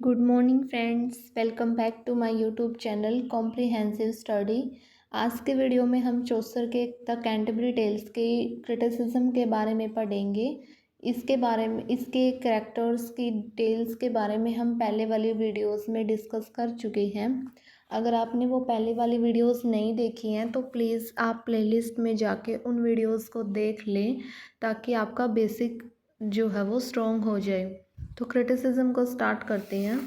Good morning friends, welcome back to my YouTube channel comprehensive study. आज के वीडियो में हम चौसर के द कैंटरबरी टेल्स के क्रिटिसिज्म के बारे में पढ़ेंगे। इसके बारे में, इसके कैरेक्टर्स की डिटेल्स के बारे में हम पहले वाली वीडियोस में डिस्कस कर चुके हैं। अगर आपने वो पहले वाली वीडियोस नहीं देखी हैं तो प्लीज़ आप प्लेलिस्ट में जाके उन वीडियोस को देख लें ताकि आपका बेसिक जो है वो स्ट्रॉन्ग हो जाए। तो क्रिटिसिज्म को स्टार्ट करते हैं।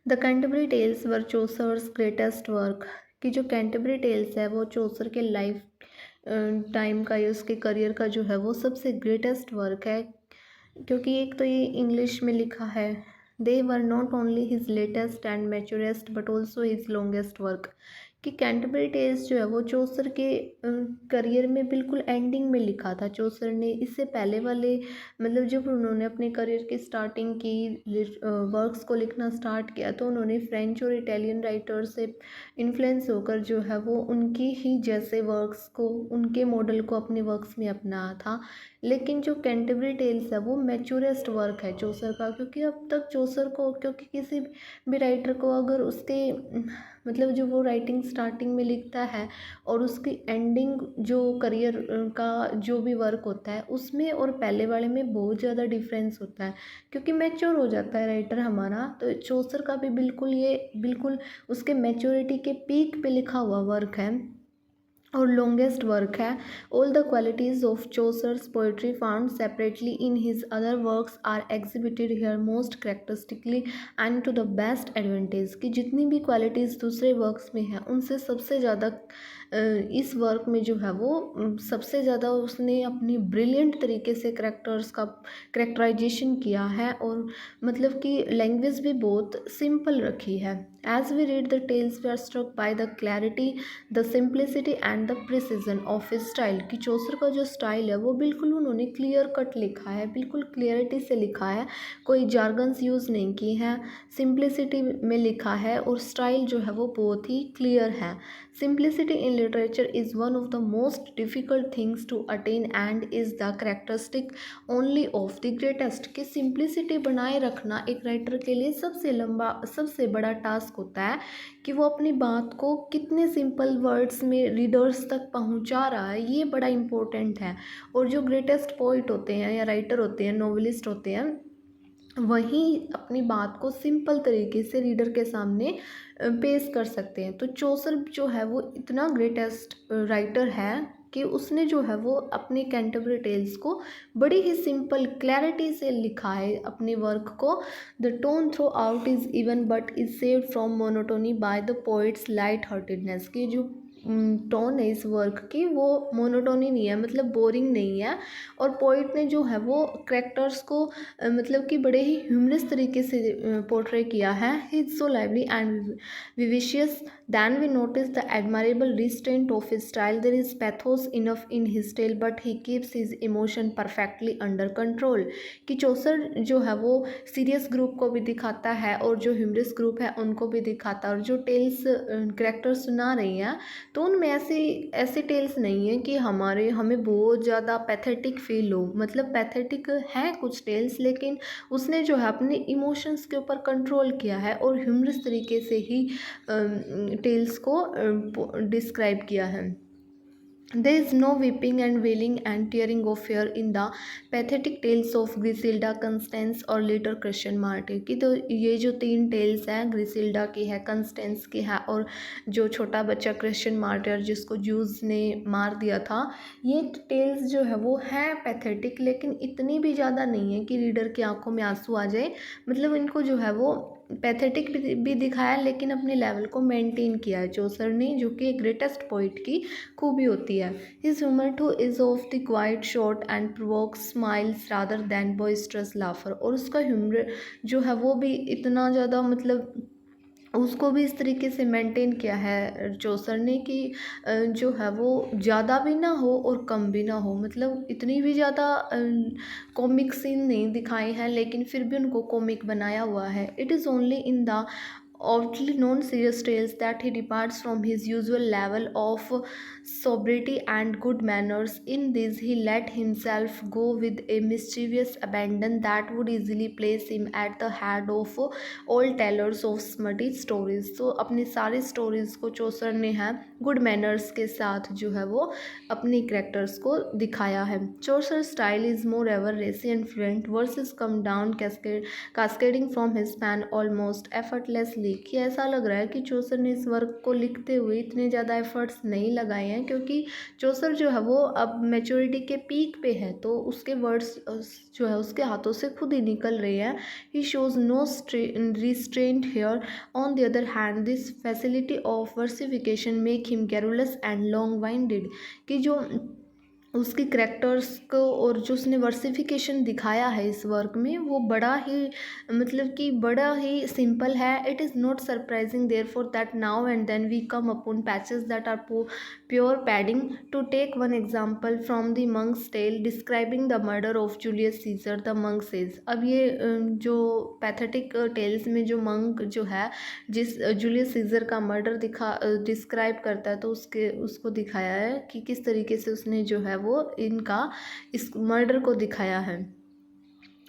The Canterbury Tales were Chaucer's greatest work. कि जो कैंटरबरी टेल्स है वो चौसर के लाइफ टाइम का या उसके करियर का जो है वो सबसे ग्रेटेस्ट वर्क है, क्योंकि एक तो ये इंग्लिश में लिखा है। They were not only his latest and maturest but also his longest work. कि कैंटरबरी टेल्स जो है वो चौसर के करियर में बिल्कुल एंडिंग में लिखा था। चौसर ने इससे पहले वाले मतलब जब उन्होंने अपने करियर की स्टार्टिंग की, वर्क्स को लिखना स्टार्ट किया तो उन्होंने फ्रेंच और इटालियन राइटर से इन्फ्लुएंस होकर जो है वो उनकी ही जैसे वर्क्स को, उनके मॉडल को अपने वर्क्स में अपनाया था। लेकिन जो कैंटरबरी टेल्स है वो मैच्योरेस्ट वर्क है चौसर का, क्योंकि अब तक चौसर को, क्योंकि किसी भी राइटर को अगर उसके मतलब जो वो राइटिंग स्टार्टिंग में लिखता है और उसकी एंडिंग जो करियर का जो भी वर्क होता है उसमें और पहले वाले में बहुत ज़्यादा डिफरेंस होता है, क्योंकि मैच्योर हो जाता है राइटर हमारा। तो चौसर का भी बिल्कुल उसके मैच्योरिटी के पीक पे लिखा हुआ वर्क है और लॉन्गेस्ट वर्क है। All the qualities of Chaucer's poetry found separately in his other works are exhibited here most characteristically and to the best advantage. कि जितनी भी क्वालिटीज़ दूसरे वर्क्स में हैं उनसे सबसे ज़्यादा इस वर्क में जो है वो सबसे ज़्यादा उसने अपनी ब्रिलियंट तरीके से करेक्टर्स का करेक्टराइजेशन किया है, और मतलब कि लैंग्वेज भी बहुत सिंपल रखी है। As we read the tales we are struck by the clarity, the simplicity and the precision of his style. कि चौसर का जो स्टाइल है वो बिल्कुल उन्होंने क्लियर कट लिखा है, बिल्कुल क्लियरिटी से लिखा है, कोई जार्गन्स यूज़ नहीं की है, सिंप्लिसिटी में लिखा है और स्टाइल जो है वो बहुत ही क्लियर है। Simplicity in literature is one of the most difficult things to attain and is the characteristic only of the greatest. कि सिंप्लिसिटी बनाए रखना एक राइटर के लिए सबसे बड़ा टास्क होता है कि वो अपनी बात को कितने सिंपल वर्ड्स में रीडर्स तक पहुंचा रहा है, ये बड़ा इम्पोर्टेंट है। और जो ग्रेटेस्ट पोइट होते हैं या राइटर होते हैं, नॉवेलिस्ट होते हैं, वही अपनी बात को सिंपल तरीके से रीडर के सामने पेश कर सकते हैं। तो चौसर जो है वो इतना ग्रेटेस्ट राइटर है कि उसने जो है वो अपने कैंटरबरी टेल्स को बड़ी ही सिंपल क्लैरिटी से लिखा है अपने वर्क को। The tone through out is even but is saved from monotony by the poets light heartedness. की जो टोन है इस वर्क की वो मोनोटोनी नहीं है, मतलब बोरिंग नहीं है। और पोइट ने जो है वो करेक्टर्स को मतलब कि बड़े ही ह्यूमरस तरीके से पोर्ट्रे किया है। He is so lively and vivacious than we notice the admirable restraint of his style. There is pathos enough in his tale but he keeps his emotion perfectly under control. कि Chaucer जो है वो serious group को भी दिखाता है और जो ह्यूमरस ग्रुप है उनको भी दिखाता है, और जो टेल्स करेक्टर सुना रही हैं तो उनमें ऐसे टेल्स नहीं है कि हमें बहुत ज़्यादा पैथेटिक फील हो। मतलब पैथेटिक हैं कुछ टेल्स, लेकिन उसने जो है अपने इमोशंस के ऊपर कंट्रोल किया है और ह्यूमरस तरीके से ही टेल्स को डिस्क्राइब किया है। There is no weeping and wailing and tearing of hair in the pathetic tales of Griselda, Constance और later Christian Martyr। की तो ये जो तीन टेल्स हैं, ग्रिसिल्डा की है, कंस्टेंस की है और जो छोटा बच्चा क्रिश्चियन मार्टिर जिसको जूस ने मार दिया था, ये टेल्स जो है वो हैं पैथेटिक, लेकिन इतनी भी ज़्यादा नहीं है कि रीडर की आंखों में आंसू आ जाए। मतलब इनको जो है वो पैथेटिक भी दिखाया लेकिन अपने लेवल को मेंटेन किया है चौसर ने, जो कि एक ग्रेटेस्ट पोइट की खूबी होती है। His humour too is of the quite short and provoke smiles rather than boisterous laughter. और उसका ह्यूमर जो है वो भी इतना ज़्यादा, मतलब उसको भी इस तरीके से मेंटेन किया है चौसर ने कि जो है वो ज़्यादा भी ना हो और कम भी ना हो। मतलब इतनी भी ज़्यादा कॉमिक सीन नहीं दिखाए हैं लेकिन फिर भी उनको कॉमिक बनाया हुआ है। It is only in the oddly non-serious tales that he departs from his usual level of sobriety and good manners. In this, he let himself go with a mischievous abandon that would easily place him at the head of all tellers of smutty stories. तो अपनी सारी stories को चौसर ने है good manners के साथ जो है वो अपनी करेक्टर्स को दिखाया है. Chaucer style is moreover racy and fluent, verses come down cascading from his pen almost effortlessly. कि ऐसा लग रहा है कि चौसर ने इस वर्क को लिखते हुए इतने ज़्यादा एफर्ट्स नहीं लगाए हैं, क्योंकि चौसर जो है वो अब मैच्योरिटी के पीक पे है, तो उसके वर्ड्स जो है उसके हाथों से खुद ही निकल रहे हैं. He shows no restraint here. On the other hand, this facility of versification make him garrulous and long-winded. कि जो उसकी करेक्टर्स को और जो उसने वर्सिफिकेशन दिखाया है इस वर्क में वो बड़ा ही मतलब कि बड़ा ही सिंपल है. It is not surprising therefore that now and then we come upon patches that are pure padding. To take one example from the monk's tale describing the murder of Julius Caesar. The monk says. अब ये जो pathetic tales में जो monk जो है जिस Julius Caesar का murder describe करता है, तो उसको दिखाया है कि किस तरीके से उसने जो है वो इनका इस मर्डर को दिखाया है.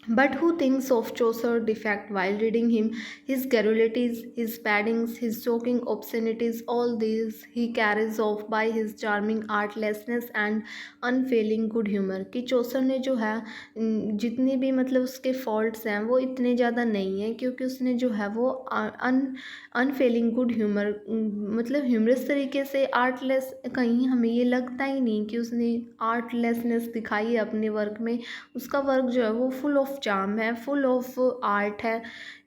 But who thinks of Chaucer defect while reading him? His garrulities, his paddings, his choking obscenities, all these he carries off by his charming artlessness and unfailing good humor. कि चौसर ने जो है जितनी भी मतलब उसके फॉल्ट्स हैं वो इतने ज़्यादा नहीं हैं, क्योंकि उसने जो है वो अनफेलिंग गुड ह्यूमर मतलब ह्यूमरस तरीके से आर्टलेस, कहीं हमें ये लगता ही नहीं कि उसने आर्टलेसनेस दिखाई है अपने वर्क में. उसका वर्क जो है वो फुल ऑफ चार्म है, फुल ऑफ आर्ट है.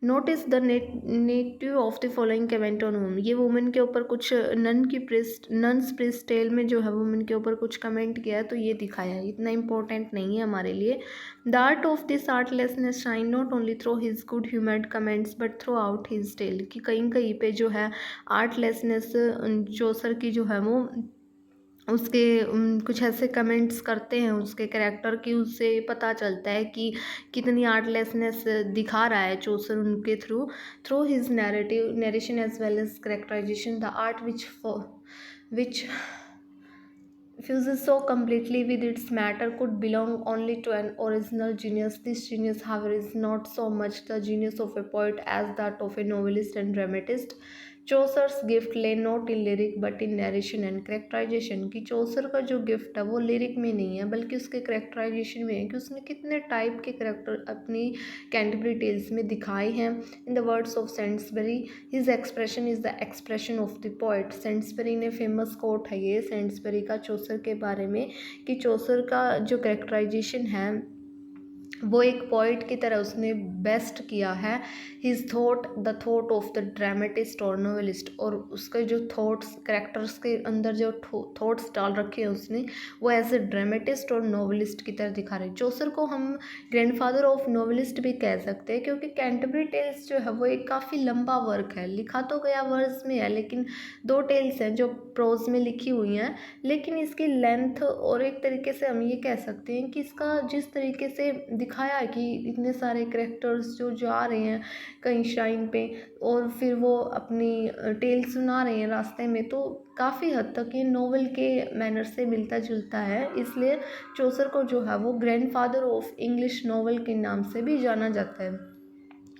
Notice the native of the following comment on woman. ये वुमेन के ऊपर कुछ नन्स प्रिस्ट टेल में जो है वुमेन के ऊपर कुछ कमेंट किया है, तो ये दिखाया है. इतना इंपॉर्टेंट नहीं है हमारे लिए. The art of this artlessness shine not only through his good humoured comments but throughout his tale. कि कहीं कहीं पे जो है आर्टलेसनेस चौसर की जो है वो उसके कुछ ऐसे कमेंट्स करते हैं उसके कैरेक्टर की, उससे पता चलता है कि कितनी आर्टलेसनेस दिखा रहा है चौसर उनके through his narration as well as characterization. The art which fuses so completely with its matter could belong only to an original genius. This genius, however, is not so much the genius of a poet as that of a novelist and dramatist. Chaucer's gift lay not in lyric but in narration and characterization. की Chaucer का जो gift है वो lyric में नहीं है बल्कि उसके करेक्टराइजेशन में है, कि उसने कितने टाइप के करेक्टर अपनी कैंटरबरी टेल्स में दिखाए हैं. In the words of Saintsbury, his expression is the expression of the poet. Saintsbury ने फेमस कोट है ये सेंट्सबरी का चौसर के बारे में, कि चौसर का जो करेक्टराइजेशन है वो एक पोइट की तरह उसने बेस्ट किया है. His thought the thought of the dramatist और नोवेलिस्ट. और उसके जो थॉट्स करेक्टर्स के अंदर जो थॉट्स डाल रखे हैं उसने वो एज ए ड्रामेटिस्ट और नोवेलिस्ट की तरह दिखा रहे हैं. चौसर को हम ग्रैंडफादर ऑफ नोवेलिस्ट भी कह सकते हैं, क्योंकि कैंटरबरी टेल्स जो है वो एक काफ़ी लंबा वर्क है. लिखा तो गया वर्स में है, लेकिन 2 टेल्स हैं जो प्रोज में लिखी हुई हैं, लेकिन इसकी लेंथ और एक तरीके से हम ये कह सकते हैं कि इसका जिस तरीके से दिखाया है कि इतने सारे करेक्टर्स जो जा रहे हैं कहीं श्राइन पे और फिर वो अपनी टेल सुना रहे हैं रास्ते में, तो काफ़ी हद तक ये नोवेल के मैनर से मिलता जुलता है. इसलिए चौसर को जो है वो ग्रैंडफादर ऑफ इंग्लिश नोवेल के नाम से भी जाना जाता है.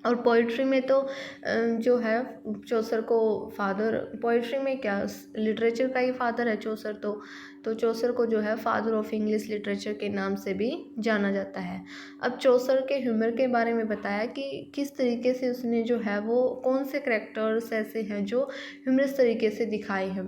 और पोइट्री में तो जो है चौसर को फादर, पोइट्री में क्या लिटरेचर का ही फादर है चौसर, तो चौसर को जो है फादर ऑफ इंग्लिश लिटरेचर के नाम से भी जाना जाता है. अब चौसर के ह्यूमर के बारे में बताया कि किस तरीके से उसने जो है वो कौन से करेक्टर्स ऐसे हैं जो ह्यूमरस तरीके से दिखाए हैं.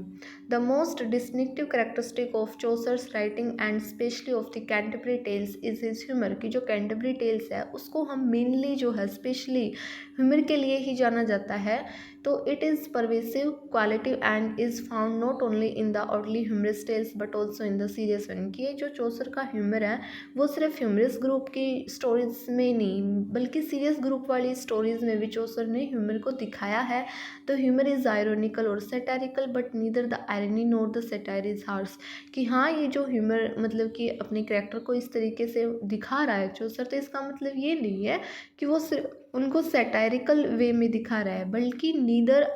The most distinctive characteristic of Chaucer's writing and specially of the Canterbury Tales is his humour. की जो कैंटरबरी टेल्स है उसको हम मेनली जो है स्पेशली ह्यूमर के लिए ही जाना जाता है. तो it is pervasive quality and is found not only in the early humorous tales but also in the serious one. कि ये जो चौसर का ह्यूमर है वो सिर्फ ह्यूमरस ग्रुप की स्टोरीज में नहीं बल्कि सीरियस ग्रुप वाली स्टोरीज में भी चौसर ने ह्यूमर को दिखाया है. तो ह्यूमर इज़ आयरोनिकल और satirical but neither the irony note the satire is harsh, कि हाँ ये जो ह्यूमर मतलब कि अपने कैरेक्टर को इस तरीके से दिखा रहा है चौसर, तो इसका मतलब ये नहीं है कि वो सिर्फ उनको सैटायरिकल वे में दिखा रहा है, बल्कि neither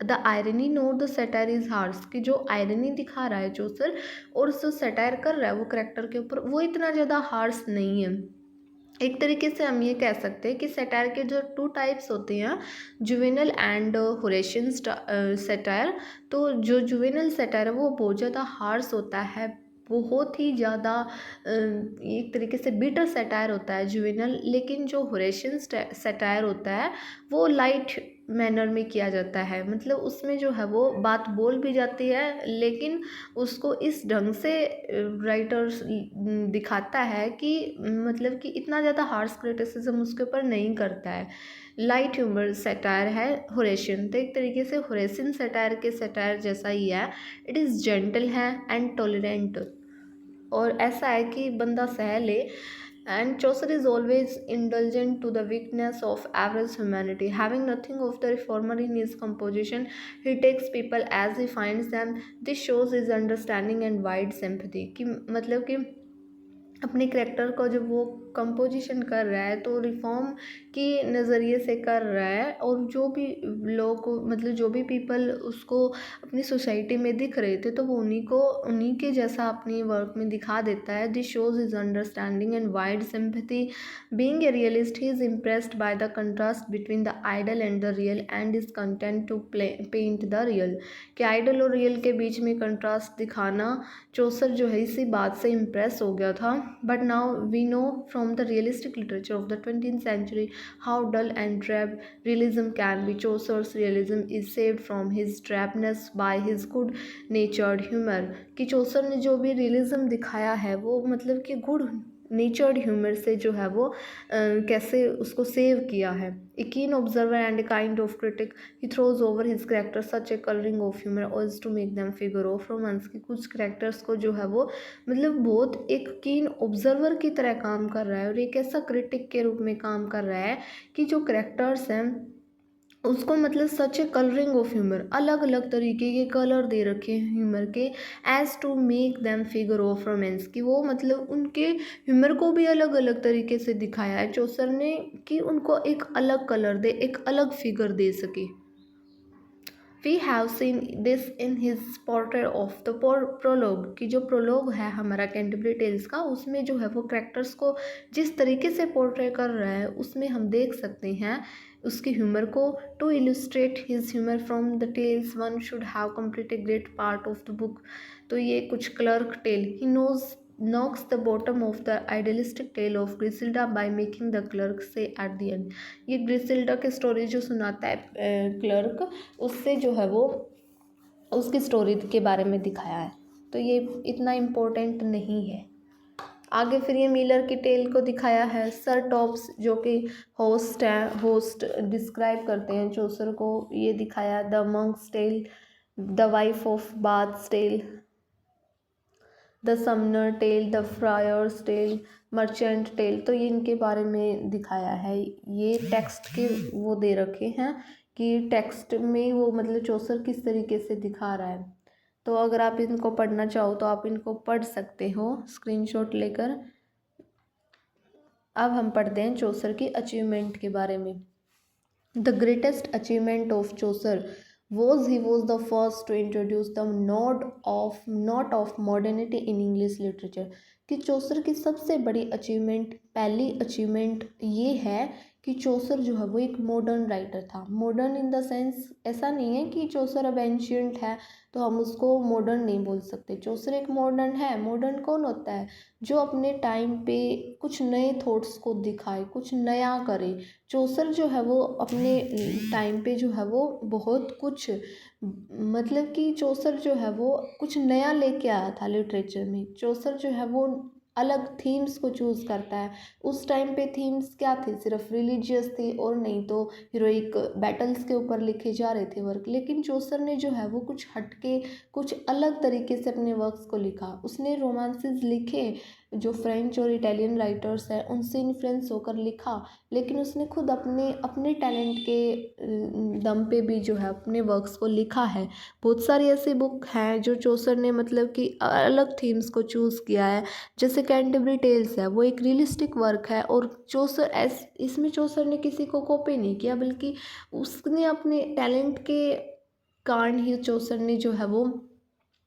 the irony note the satire is harsh, कि जो आयरनी दिखा रहा है चौसर और जो सैटायर कर रहा है वो कैरेक्टर के ऊपर, वो इतना ज़्यादा हार्श नहीं है। एक तरीके से हम ये कह सकते हैं कि सैटायर के जो टू टाइप्स होते हैं, जुवेनल एंड होरेशियन सैटायर। तो जो जुवेनल सैटायर है वो बहुत ज़्यादा हार्श होता है, बहुत ही ज़्यादा एक तरीके से बिटर सैटायर होता है जुवेनल, लेकिन जो होरेशियन सैटायर होता है वो लाइट मैनर में किया जाता है, मतलब उसमें जो है वो बात बोल भी जाती है, लेकिन उसको इस ढंग से राइटर्स दिखाता है कि मतलब कि इतना ज़्यादा हार्श क्रिटिसिज्म उसके ऊपर नहीं करता है। लाइट ह्यूमर सैटायर है होरेशियन, तो एक तरीके से होरेशियन सैटायर के सैटायर जैसा ही है। इट इज़ जेंटल है एंड टॉलरेंट, और ऐसा है कि बंदा सह ले। And Chaucer is always indulgent to the weakness of average humanity. Having nothing of the reformer in his composition, he takes people as he finds them. This shows his understanding and wide sympathy. कि मतलब कि अपने character को जब वो composition कर रहा है तो रिफॉर्म की नज़रिए से कर रहा है, और जो भी लोग मतलब जो भी पीपल उसको अपनी सोसाइटी में दिख रहे थे तो वो उन्हीं के जैसा अपनी वर्क में दिखा देता है। This shows is understanding and wide sympathy. Being a realist he is impressed by the contrast between the ideal and the real and is content to paint the real, कि आइडल और real के बीच में contrast दिखाना चौसर जो है इसी बात से इम्प्रेस हो गया था। But now we know from the realistic literature of the 20th century how dull and drab realism can be. Chaucer's realism is saved from his drabness by his good natured humour, कि Chaucer ने जो भी realism दिखाया है वो मतलब कि good natured humour से जो है वो कैसे उसको सेव किया है। A keen observer and a kind of critic, he throws over his character such a colouring of humour also to make them figure of romance, की कुछ करेक्टर्स को जो है वो मतलब बहुत एक कीन ऑब्जर्वर की तरह काम कर रहा है और एक ऐसा क्रिटिक के रूप में काम कर रहा है कि जो करेक्टर्स हैं उसको मतलब सच ए कलरिंग ऑफ ह्यूमर, अलग अलग तरीके के कलर दे रखे हैं ह्यूमर के, as to make them figure of romance, कि वो मतलब उनके ह्यूमर को भी अलग अलग तरीके से दिखाया है चौसर ने कि उनको एक अलग कलर दे, एक अलग फिगर दे सके। We have seen this in his portrait of the prologue, कि जो प्रोलॉग है हमारा कैंटरबरी टेल्स का, उसमें जो है वो कैरेक्टर्स को जिस तरीके से पोर्ट्रेट कर रहा है उसमें हम देख सकते हैं उसके ह्यूमर को। To illustrate his humour from the tales one should have complete a great part of the book. तो ये कुछ clerk tale, he knocks the bottom of the idealistic tale of Griselda by making the clerk say at the end। ये ग्रिसिल्डा की story जो सुनाता है clerk, उससे जो है वो उसकी स्टोरी के बारे में दिखाया है, तो ये इतना इम्पोर्टेंट नहीं है। आगे फिर ये मिलर की टेल को दिखाया है। सर टॉप्स जो कि होस्ट है, होस्ट डिस्क्राइब करते हैं चौसर को, ये दिखाया। The monk's tale, the wife of Bath's tale, the summoner tale, the friar's tale, merchant tale, तो ये इनके बारे में दिखाया है। ये टेक्स्ट के वो दे रखे हैं कि टेक्स्ट में वो मतलब चौसर किस तरीके से दिखा रहा है। तो अगर आप इनको पढ़ना चाहो तो आप इनको पढ़ सकते हो स्क्रीनशॉट लेकर। अब हम पढ़ते हैं चौसर की अचीवमेंट के बारे में। The greatest achievement of Chaucer he was the first to introduce the knot of modernity in English literature, कि चौसर की सबसे बड़ी अचीवमेंट, पहली अचीवमेंट ये है कि चौसर जो है वो एक मॉडर्न राइटर था। मॉडर्न इन द सेंस ऐसा नहीं है कि चौसर अब एंशियंट है तो हम उसको मॉडर्न नहीं बोल सकते। चौसर एक मॉडर्न है। मॉडर्न कौन होता है? जो अपने टाइम पे कुछ नए थॉट्स को दिखाए, कुछ नया करे। चौसर जो है वो अपने टाइम पे जो है वो बहुत कुछ मतलब कि चौसर जो है वो कुछ नया लेके आया था लिटरेचर में। चौसर जो है वो अलग थीम्स को चूज़ करता है। उस टाइम पे थीम्स क्या थी? सिर्फ रिलीजियस थी और नहीं तो हीरोइक बैटल्स के ऊपर लिखे जा रहे थे वर्क। लेकिन चौसर ने जो है वो कुछ हटके कुछ अलग तरीके से अपने वर्क्स को लिखा। उसने रोमांसेस लिखे जो फ्रेंच और इटालियन राइटर्स हैं उनसे इन्फ्लुएंस होकर लिखा, लेकिन उसने खुद अपने अपने टैलेंट के दम पे भी जो है अपने वर्क्स को लिखा है। बहुत सारी ऐसी बुक हैं जो चौसर ने मतलब कि अलग थीम्स को चूज़ किया है। जैसे कैंटरबरी टेल्स है, वो एक रियलिस्टिक वर्क है और चौसर इसमें चौसर ने किसी को कॉपी नहीं किया, बल्कि उसने अपने टैलेंट के कारण ही चौसर ने जो है वो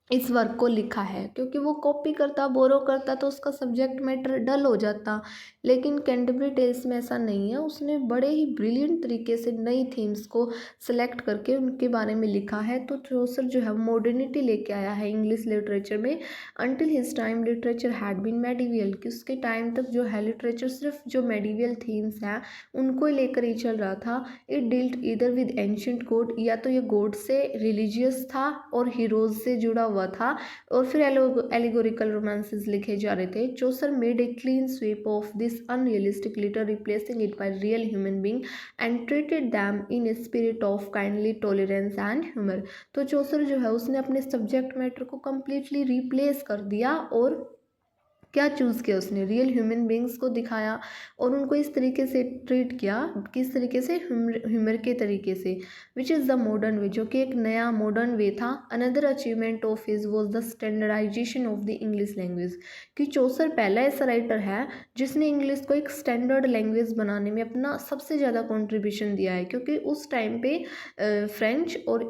इस वर्क को लिखा है। क्योंकि वो कॉपी करता, बोरो करता तो उसका सब्जेक्ट मैटर डल हो जाता, लेकिन कैंटरबरी टेल्स में ऐसा नहीं है। उसने बड़े ही ब्रिलियंट तरीके से नई थीम्स को सेलेक्ट करके उनके बारे में लिखा है। तो चौसर जो है मॉडर्निटी लेके आया है इंग्लिश लिटरेचर में। Until his time literature had been medieval, कि उसके टाइम तक जो है लिटरेचर सिर्फ जो मेडिवियल थीम्स हैं उनको ही लेकर ही चल रहा था। It dealt either with ancient God, या तो ये गॉड से रिलीजियस था और हीरोज से जुड़ा हुआ था, और फिर एलिगोरिकल रोमांसेस लिखे जा रहे थे। Chaucer made a clean sweep of this unrealistic litter, replacing it by real human being and treated them in a spirit of kindly tolerance and humour. तो चौसर जो है उसने अपने सब्जेक्ट मैटर को कम्प्लीटली रिप्लेस कर दिया और क्या चूज़ किया, उसने रियल ह्यूमन बींग्स को दिखाया और उनको इस तरीके से ट्रीट किया, किस तरीके से, ह्यूमर के तरीके से, which is the modern way, जो कि एक नया मॉडर्न वे था। Another achievement of his was the standardisation of the English language, कि चौसर पहला ऐसा राइटर है जिसने इंग्लिश को एक स्टैंडर्ड लैंग्वेज बनाने में अपना सबसे ज़्यादा कॉन्ट्रीब्यूशन दिया है। क्योंकि उस टाइम पे फ्रेंच और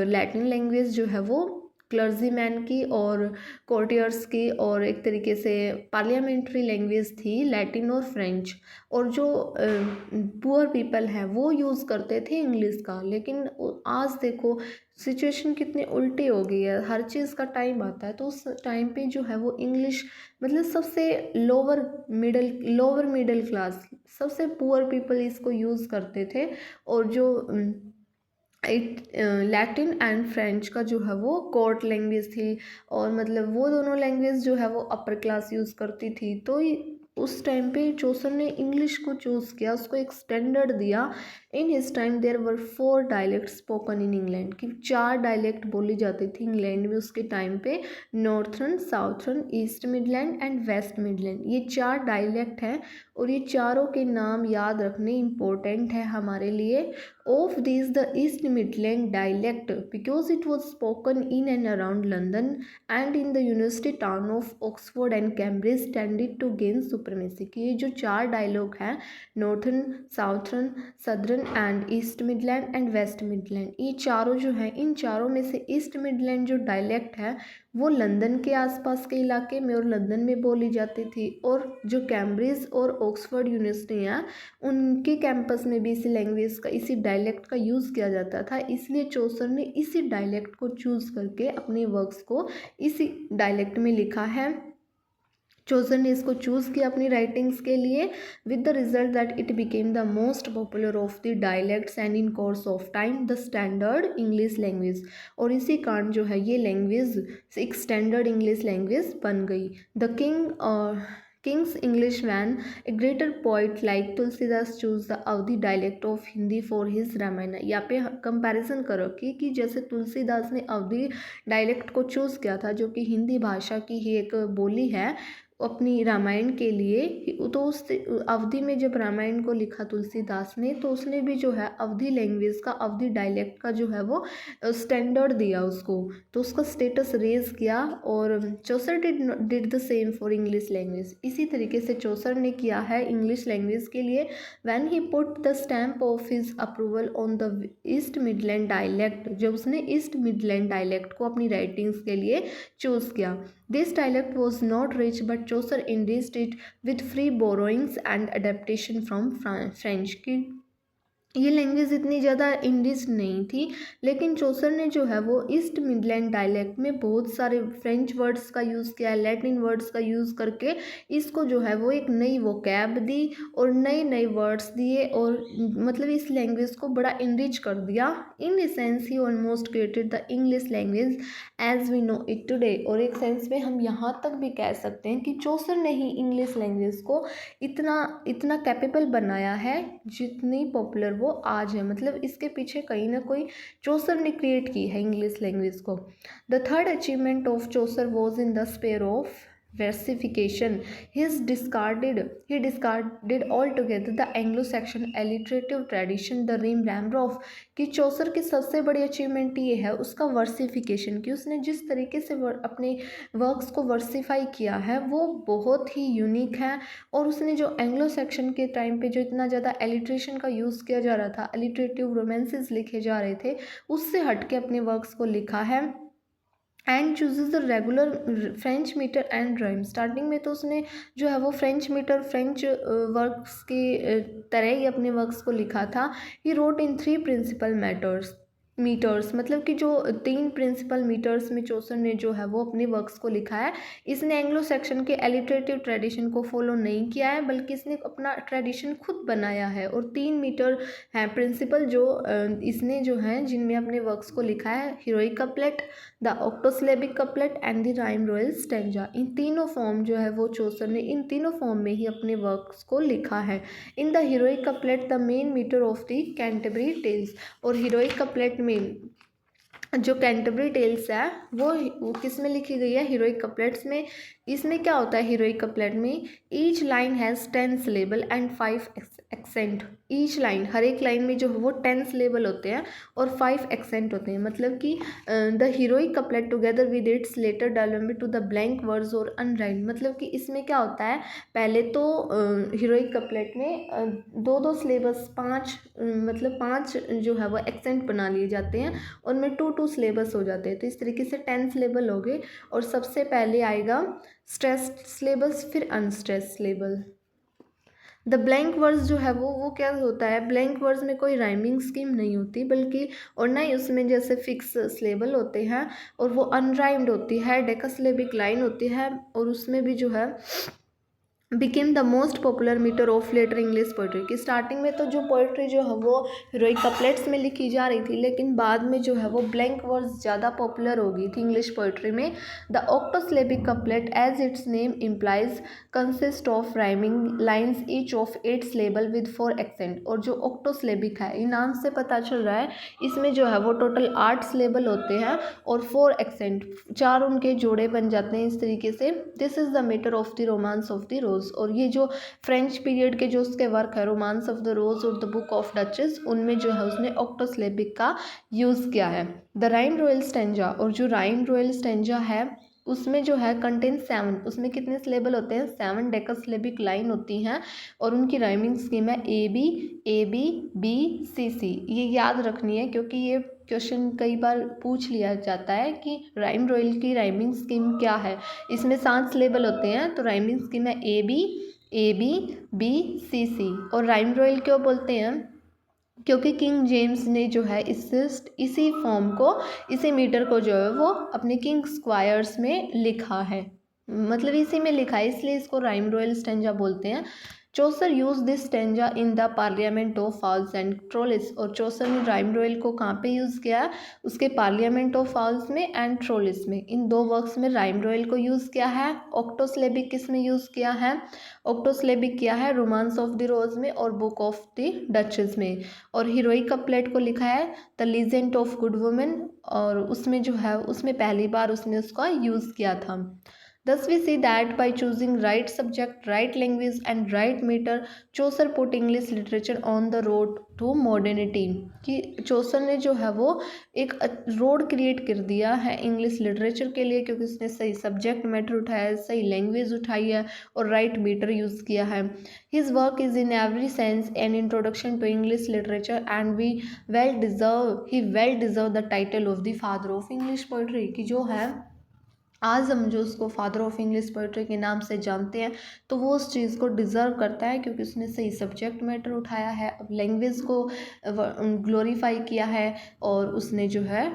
लैटिन लैंग्वेज जो है वो क्लर्जीमैन की और कोर्टियर्स की और एक तरीके से पार्लियामेंट्री लैंग्वेज थी लैटिन और फ्रेंच, और जो पुअर पीपल हैं वो यूज़ करते थे इंग्लिश का। लेकिन आज देखो सिचुएशन कितनी उल्टी हो गई है, हर चीज़ का टाइम आता है। तो उस टाइम पे जो है वो इंग्लिश मतलब सबसे लोअर मिडिल क्लास, सबसे पुअर पीपल इसको यूज़ करते थे, और जो लैटिन एंड फ्रेंच का जो है वो कोर्ट लैंग्वेज थी, और मतलब वो दोनों लैंग्वेज जो है वो अपर क्लास यूज़ करती थी। तो उस टाइम पे चौसर ने इंग्लिश को चूज़ किया, उसको एक स्टैंडर्ड दिया। In his time there were 4 dialect spoken in England, की 4 डायलेक्ट बोली जाती थी इंग्लैंड में उसके टाइम पे, northern, southern, east Midland and West Midland. ये 4 डायलेक्ट हैं और ये चारों के नाम याद रखने इम्पोर्टेंट है हमारे लिए। Of these, the East Midland dialect, because it was spoken in and around London and in the university town of Oxford and Cambridge, tended to gain supremacy। कि ये जो 4 डायलॉग हैं, northern, southern, southern and east Midland and West Midland, ये चारों जो हैं, इन चारों में से ईस्ट मिडलैंड जो डायलेक्ट है वो लंदन के आसपास के इलाके में और लंदन में बोली जाती थी, और जो कैम्ब्रिज और ऑक्सफोर्ड यूनिवर्सिटी हैं उनके कैंपस में भी इसी लैंग्वेज का, इसी डायलेक्ट का यूज़ किया जाता था। इसलिए चौसर ने इसी डायलेक्ट को चूज़ करके अपने वर्क्स को इसी डायलेक्ट में लिखा है। चौसर ने इसको चूज़ किया अपनी राइटिंग्स के लिए, with the result that it became the most popular of the dialects and in course of time the standard English language. और इसी कारण जो है ये लैंग्वेज एक स्टैंडर्ड इंग्लिश लैंग्वेज बन गई। The King's Englishman, a greater poet like Tulsidas choose the Awadhi dialect of Hindi for his Ramayana. यहाँ पे कंपैरिजन करो कि जैसे तुलसीदास ने अवधी डायलेक्ट को चूज़ किया था, जो कि हिंदी भाषा की ही एक बोली है, अपनी रामायण के लिए। तो उस अवधी में जब रामायण को लिखा तुलसीदास ने, तो उसने भी जो है अवधी लैंग्वेज का, अवधी डायलेक्ट का जो है वो स्टैंडर्ड दिया उसको, तो उसका स्टेटस रेज किया। और Chaucer did the same for English language. इसी तरीके से चौसर ने किया है इंग्लिश लैंग्वेज के लिए। When he put the stamp of his approval on the east Midland dialect, जब उसने ईस्ट मिडलैंड डायलेक्ट को अपनी राइटिंग्स के लिए चूज़ किया। This dialect was not rich but Chaucer enriched it with free borrowings and adaptation from French की। ये language इतनी ज़्यादा इंग्लिश नहीं थी, लेकिन चौसर ने जो है वो ईस्ट मिडलैंड डायलेक्ट में बहुत सारे फ्रेंच वर्ड्स का यूज़ किया, लैटिन वर्ड्स का यूज़ करके इसको जो है वो एक नई वोकैब दी और नए नए वर्ड्स दिए, और मतलब इस लैंग्वेज को बड़ा इनरिच कर दिया। In a sense he almost created the English language as we know it today. और एक सेंस में हम यहाँ तक भी कह सकते हैं कि चौसर ने ही इंग्लिश लैंग्वेज को इतना कैपेबल बनाया है जितनी पॉपुलर वो आज है। मतलब इसके पीछे कहीं ना कोई चौसर ने क्रिएट की है इंग्लिश लैंग्वेज को। The third achievement of Chaucer was in the sphere of versification. He discarded altogether the Anglo-Saxon alliterative tradition, the rim roff. कि चौसर की सबसे बड़ी अचीवमेंट ये है उसका वर्सिफिकेशन, कि उसने जिस तरीके से अपने वर्क्स को वर्सिफाई किया है वो बहुत ही यूनिक है। और उसने जो एंग्लो सेक्शन के टाइम पे जो इतना ज़्यादा एलिट्रेशन का यूज़ किया जा रहा था, एलिट्रेटिव रोमांसेस लिखे जा रहे थे, उससे हट के अपने वर्क्स को लिखा है। And chooses the regular French metre and rhyme. Starting में तो उसने जो है वो फ्रेंच मीटर, फ्रेंच वर्क्स की तरह ही अपने वर्क्स को लिखा था। He wrote in 3 principal metres, मतलब कि जो 3 प्रिंसिपल मीटर्स में चौसर ने जो है वो अपने वर्क्स को लिखा है। इसने एंग्लो सेक्शन के एलिट्रेटिव ट्रेडिशन को फॉलो नहीं किया है, बल्कि इसने अपना ट्रेडिशन खुद बनाया है। और 3 मीटर हैं प्रिंसिपल जो इसने जो हैं जिनमें अपने वर्क्स को लिखा है, heroic couplet, the octosyllabic couplet and the rhyme royal stanza. इन तीनों फॉर्म जो है वो चौसर ने इन तीनों फॉर्म में ही अपने वर्क्स को लिखा है। In the heroic couplet the main metre of the Canterbury Tales. और हीरोइक कपलेट में जो कैंटरबरी टेल्स है वो किस में लिखी गई है, हीरोइक कपलेट्स में। इसमें क्या होता है हीरोइक कपलेट में, each line has 10 syllable and 5 accent. Each line, हर एक लाइन में जो वो 10 सिलेबल होते हैं और 5 एक्सेंट होते हैं। मतलब कि the heroic couplet together with its later development to the blank words और अनराइम्ड। मतलब कि इसमें क्या होता है, पहले तो हीरोइक कपलेट में 2-2 सिलेबस, 5 मतलब 5 जो है वो एक्सेंट बना लिए जाते हैं, उनमें 2-2 सिलेबस हो जाते हैं। तो इस तरीके से 10 सिलेबल हो गए। और सबसे पहले आएगा स्ट्रेस्ड सिलेबस, फिर unstressed syllable. The blank words जो है वो क्या होता है, ब्लैंक वर्ड्स में कोई राइमिंग स्कीम नहीं होती, बल्कि और ना ही उसमें जैसे फिक्स सिलेबल होते हैं, और वो अनराइम्ड होती है, डेकासिलेबिक लाइन होती है। और उसमें भी जो है became the most popular metre of later English poetry. की स्टार्टिंग में तो जो पोइट्री जो है वो हीरोइक कपलेट्स में लिखी जा रही थी, लेकिन बाद में जो है वो ब्लैंक वर्ड्स ज़्यादा पॉपुलर हो गई थी इंग्लिश पोइट्री में। The octosyllabic couplet as its name implies consist of rhyming lines each of 8 syllable with 4 accent. और जो ऑक्टोसिलेबिक है, इन नाम से पता चल रहा है, इसमें जो है वो टोटल 8 सिलेबल होते हैं और 4 एक्सेंट, 4 उनके जोड़े बन जाते हैं इस तरीके से। This is the metre of the Romance of the Rose. और ये जो फ्रेंच पीरियड के जो उसके वर्क है, रोमांस ऑफ द रोज और द बुक ऑफ डचेस, उनमें जो है उसने ऑक्टोसिलेबिक का यूज़ किया है। द राइम रॉयल स्टैंजा, और जो राइम रॉयल स्टैंजा है उसमें जो है कंटेन 7, उसमें कितने सिलेबल होते हैं, 7 डेकासिलेबिक लाइन होती हैं। और उनकी राइमिंग स्कीम है ए बी बी सी सी। ये याद रखनी है क्योंकि ये क्वेश्चन कई बार पूछ लिया जाता है कि राइम रॉयल की राइमिंग स्कीम क्या है। इसमें 7 सिलेबल होते हैं, तो राइमिंग स्कीम है ए बी बी सी सी। और राइम रॉयल क्यों बोलते हैं, क्योंकि किंग जेम्स ने जो है इसी फॉर्म को, इसी मीटर को जो है वो अपने किंग स्क्वायर्स में लिखा है, मतलब इसी में लिखा है, इसलिए इसको राइम रॉयल स्टेंजा बोलते हैं। Chaucer use this stanza in the Parliament of Fowls and Troilus. और चौसर ने राइम रॉयल को कहाँ पे यूज़ किया, उसके पार्लियामेंट ऑफ फाउल्स में एंड ट्रोलिस में। इन 2 वर्क्स में राइम रॉयल को यूज़ किया है। ऑक्टोसिलेबिक किस में यूज़ किया है, ऑक्टोसिलेबिक किया है रोमांस ऑफ द रोज में और बुक ऑफ द डचेस में। और हीरोइक कपलेट को लिखा है the legend of good women, और उसमें जो है उसमें पहली बार उसने उसका यूज़ किया था। Thus we see that by choosing right subject, right language and right meter, Chaucer put English literature on the road to modernity। कि चौसर ने जो है वो एक रोड क्रिएट कर दिया है इंग्लिश लिटरेचर के लिए, क्योंकि उसने सही सब्जेक्ट मैटर उठाया है, सही लैंग्वेज उठाई है और राइट मीटर यूज़ किया है। His work is in every sense an introduction to English literature and he well deserve the title of the father of English poetry। कि जो है आज हम जो उसको फादर ऑफ इंग्लिश पोइट्री के नाम से जानते हैं, तो वो उस चीज़ को डिज़र्व करता है, क्योंकि उसने सही सब्जेक्ट मैटर उठाया है, लैंग्वेज को ग्लोरीफाई किया है, और उसने जो है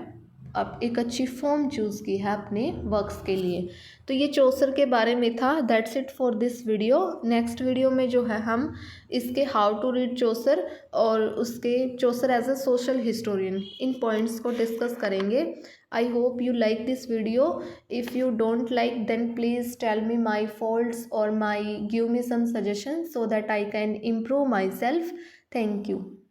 अब एक अच्छी फॉर्म चूज़ की है अपने वर्क्स के लिए। तो ये चौसर के बारे में था। That's it for this video. Next video में जो है हम इसके हाउ टू रीड चौसर और उसके Chaucer as a social historian, इन पॉइंट्स को डिस्कस करेंगे। I hope you like this video. If you don't like, then please tell me my faults or give me some suggestions so that I can improve myself. Thank you.